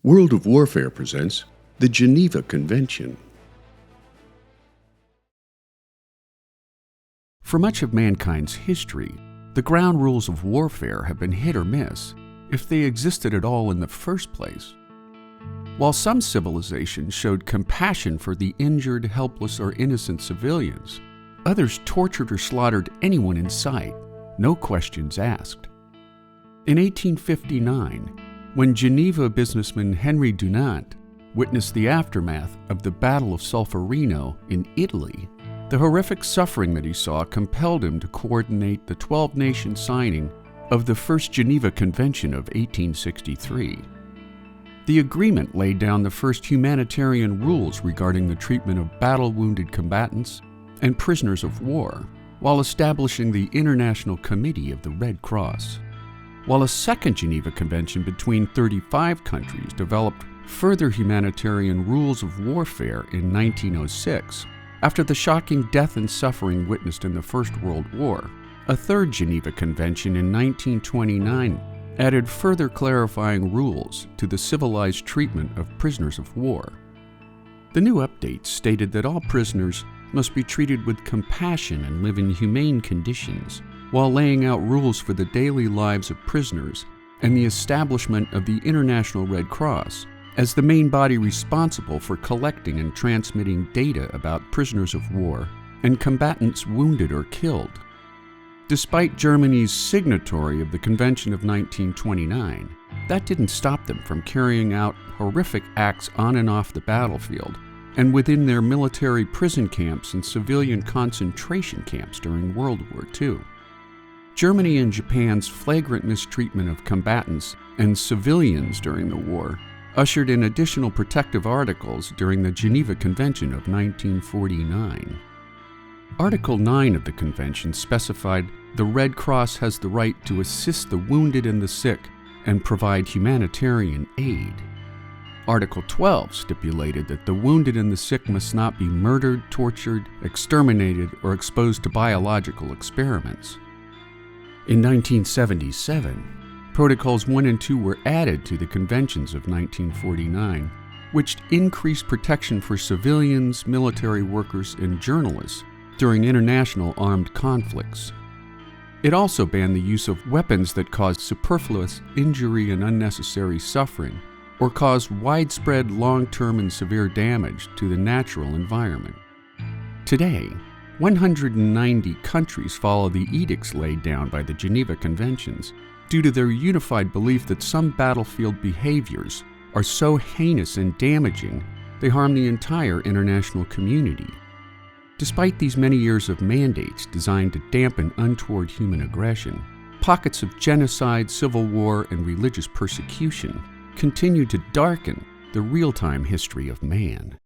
World of Warfare presents the Geneva Convention. For much of mankind's history, the ground rules of warfare have been hit or miss, if they existed at all in the first place. While some civilizations showed compassion for the injured, helpless, or innocent civilians, others tortured or slaughtered anyone in sight, no questions asked. In 1859, when Geneva businessman Henry Dunant witnessed the aftermath of the Battle of Solferino in Italy, the horrific suffering that he saw compelled him to coordinate the 12-nation signing of the First Geneva Convention of 1863. The agreement laid down the first humanitarian rules regarding the treatment of battle-wounded combatants and prisoners of war, while establishing the International Committee of the Red Cross. While a second Geneva Convention between 35 countries developed further humanitarian rules of warfare in 1906, after the shocking death and suffering witnessed in the First World War, a third Geneva Convention in 1929 added further clarifying rules to the civilized treatment of prisoners of war. The new updates stated that all prisoners must be treated with compassion and live in humane conditions, while laying out rules for the daily lives of prisoners and the establishment of the International Red Cross as the main body responsible for collecting and transmitting data about prisoners of war and combatants wounded or killed. Despite Germany's signatory of the Convention of 1929, that didn't stop them from carrying out horrific acts on and off the battlefield and within their military prison camps and civilian concentration camps during World War II. Germany and Japan's flagrant mistreatment of combatants and civilians during the war ushered in additional protective articles during the Geneva Convention of 1949. Article 9 of the Convention specified the Red Cross has the right to assist the wounded and the sick and provide humanitarian aid. Article 12 stipulated that the wounded and the sick must not be murdered, tortured, exterminated, or exposed to biological experiments. In 1977, Protocols 1 and 2 were added to the conventions of 1949, which increased protection for civilians, military workers, and journalists during international armed conflicts. It also banned the use of weapons that caused superfluous injury and unnecessary suffering, or caused widespread long-term and severe damage to the natural environment. Today, 190 countries follow the edicts laid down by the Geneva Conventions due to their unified belief that some battlefield behaviors are so heinous and damaging they harm the entire international community. Despite these many years of mandates designed to dampen untoward human aggression, pockets of genocide, civil war, and religious persecution continue to darken the real-time history of man.